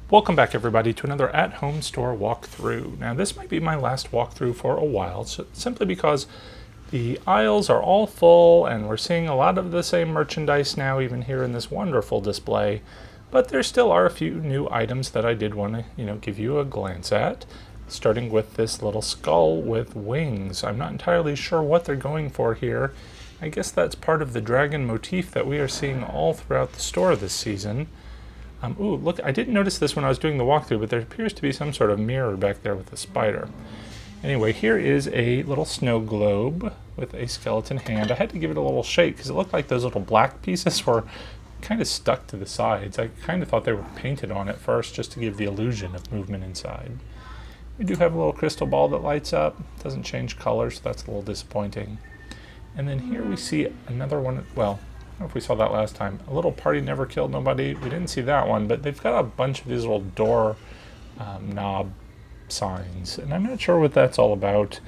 Welcome back everybody to another at-home store walkthrough. Now this might be my last walkthrough for a while, simply because the aisles are all full and we're seeing a lot of the same merchandise now, even here in this wonderful display. But there still are a few new items that I did want to, give you a glance at. Starting with this little skull with wings. I'm not entirely sure what they're going for here. I guess that's part of the dragon motif that we are seeing all throughout the store this season. Ooh, look, I didn't notice this when I was doing the walkthrough, but there appears to be some sort of mirror back there with a spider. Anyway, here is a little snow globe with a skeleton hand. I had to give it a little shake because it looked like those little black pieces were kind of stuck to the sides. I kind of thought they were painted on at first just to give the illusion of movement inside. We do have a little crystal ball that lights up. Doesn't change color, so that's a little disappointing. And then here we see another one, well, I don't know if we saw that last time. A little party never killed nobody. We didn't see that one, but they've got a bunch of these little door knob signs, and I'm not sure what that's all about.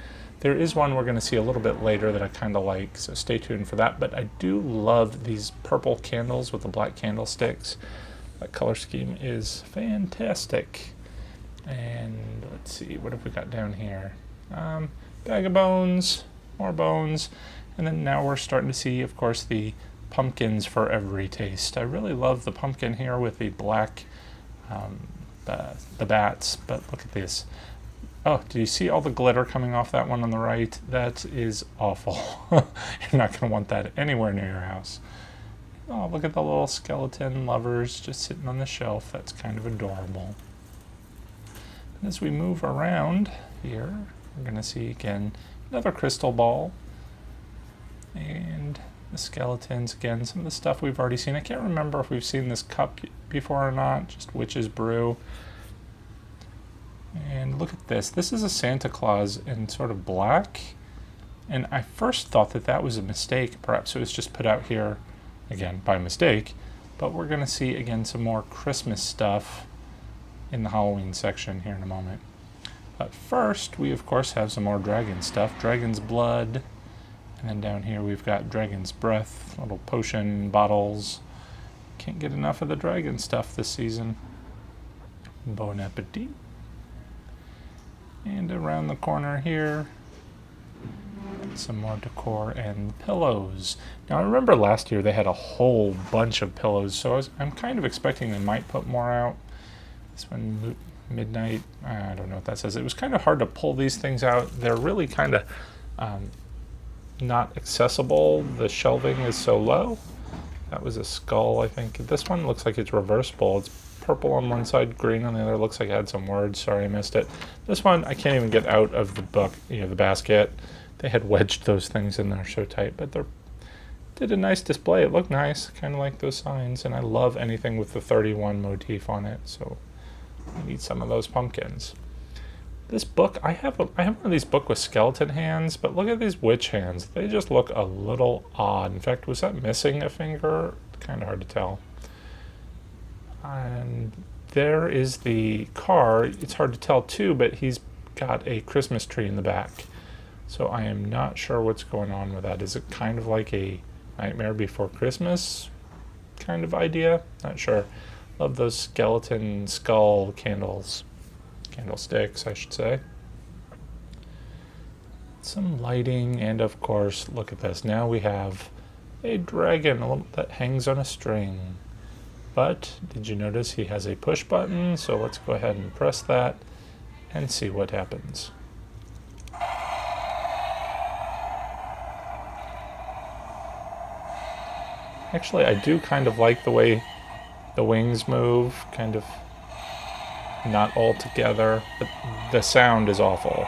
There is one we're going to see a little bit later that I kind of like, so stay tuned for that. But I do love these purple candles with the black candlesticks. That color scheme is fantastic. And let's see, what have we got down here? Bag of bones, more bones, and then now we're starting to see, of course, the pumpkins for every taste. I really love the pumpkin here with the black, the bats, but look at this. Oh, do you see all the glitter coming off that one on the right? That is awful. You're not going to want that anywhere near your house. Oh, look at the little skeleton lovers just sitting on the shelf. That's kind of adorable. And as we move around here, we're going to see again another crystal ball. And the skeletons, again, some of the stuff we've already seen. I can't remember if we've seen this cup before or not, just witch's brew. And look at this. This is a Santa Claus in sort of black. And I first thought that that was a mistake. Perhaps it was just put out here, again, by mistake. But we're going to see, again, some more Christmas stuff in the Halloween section here in a moment. But first, we, of course, have some more dragon stuff. Dragon's blood. And then down here we've got dragon's breath, little potion bottles. Can't get enough of the dragon stuff this season. Bon appetit. And around the corner here, some more decor and pillows. Now I remember last year they had a whole bunch of pillows, so I'm kind of expecting they might put more out. This one, midnight, I don't know what that says. It was kind of hard to pull these things out. They're really kind of not accessible. The shelving is so low. That was a skull, I think. This one looks like it's reversible. It's purple on one side, green on the other. Looks like it had some words. Sorry I missed it. This one I can't even get out of the book, the basket. They had wedged those things in there so tight, but they did a nice display. It looked nice, kind of like those signs, and I love anything with the 31 motif on it, so I need some of those pumpkins. This book, I have one of these books with skeleton hands, but look at these witch hands. They just look a little odd. In fact, was that missing a finger? Kind of hard to tell. And there is the car. It's hard to tell too, but he's got a Christmas tree in the back. So I am not sure what's going on with that. Is it kind of like a Nightmare Before Christmas kind of idea? Not sure. Love those skeleton skull candles. Candlesticks, I should say. Some lighting, and of course, look at this. Now we have a dragon that hangs on a string. But did you notice he has a push button? So let's go ahead and press that and see what happens. Actually, I do kind of like the way the wings move, kind of not all together, but the sound is awful.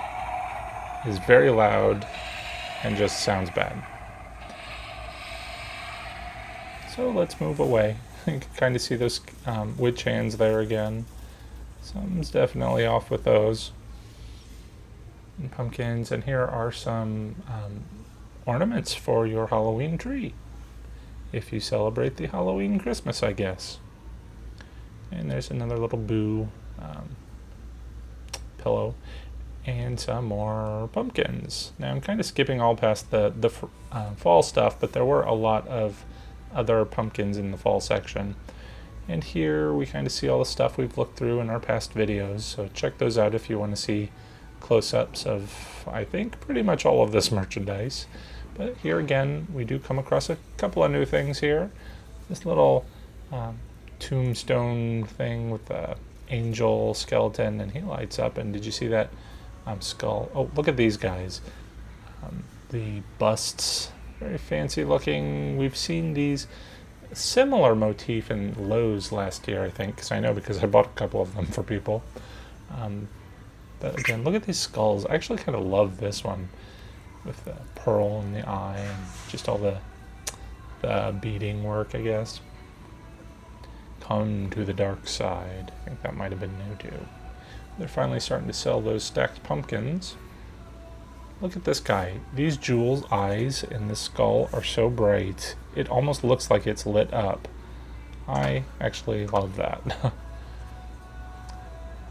It's very loud and just sounds bad. So let's move away. You can kind of see those witch hands there again. Something's definitely off with those. And pumpkins, and here are some ornaments for your Halloween tree. If you celebrate the Halloween Christmas, I guess. And there's another little boo pillow and some more pumpkins. Now I'm kind of skipping all past the fall stuff, but there were a lot of other pumpkins in the fall section. And here we kind of see all the stuff we've looked through in our past videos, so check those out if you want to see close-ups of, I think, pretty much all of this merchandise. But here again, we do come across a couple of new things here. This little tombstone thing with the angel skeleton, and he lights up. And did you see that skull? Oh, look at these guys. The busts, very fancy looking. We've seen these similar motif in Lowe's last year, I think, because I bought a couple of them for people. But again, look at these skulls. I actually kind of love this one with the pearl in the eye and just all the beading work, I guess. Come to the dark side. I think that might have been new too. They're finally starting to sell those stacked pumpkins. Look at this guy. These jewels' eyes in the skull are so bright. It almost looks like it's lit up. I actually love that.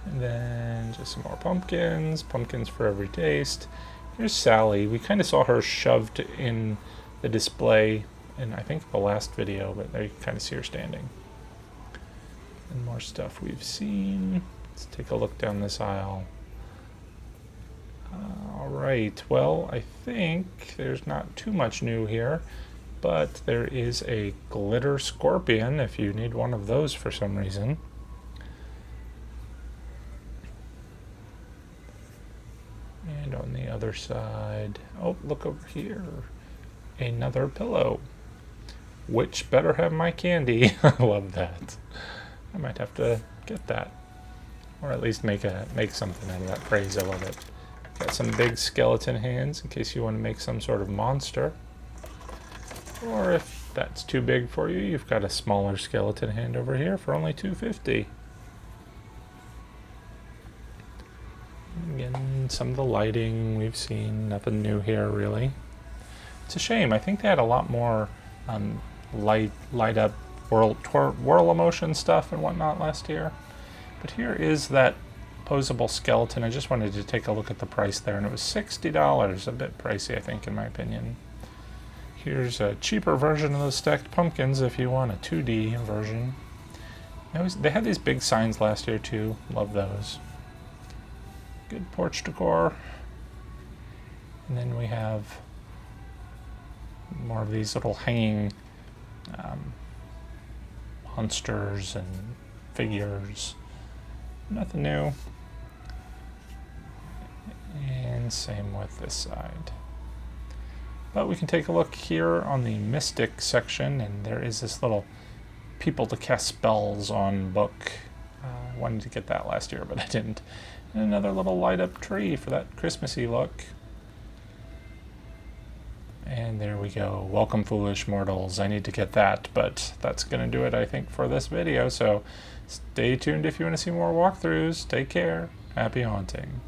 And then just some more pumpkins. Pumpkins for every taste. Here's Sally. We kind of saw her shoved in the display in, I think, the last video, but there you can kind of see her standing. And more stuff we've seen. Let's take a look down this aisle. Alright, well, I think there's not too much new here, but there is a glitter scorpion if you need one of those for some reason. And on the other side, oh, look over here, another pillow. Which better have my candy. I love that. I might have to get that, or at least make something out of that phrase. I love it. Got some big skeleton hands in case you want to make some sort of monster. Or if that's too big for you, you've got a smaller skeleton hand over here for only $2.50. Again, some of the lighting we've seen, nothing new here really. It's a shame. I think they had a lot more light up whirl emotion stuff and whatnot last year. But here is that Poseable Skeleton. I just wanted to take a look at the price there, and it was $60. A bit pricey, I think, in my opinion. Here's a cheaper version of those stacked pumpkins if you want a 2D version. They had these big signs last year too. Love those. Good porch decor. And then we have more of these little hanging monsters and figures. Nothing new. And same with this side. But we can take a look here on the Mystic section, and there is this little people to cast spells on book. I wanted to get that last year, but I didn't. And another little light up tree for that Christmassy look. And there we go. Welcome, foolish mortals. I need to get that, but that's going to do it, I think, for this video. So stay tuned if you want to see more walkthroughs. Take care. Happy haunting.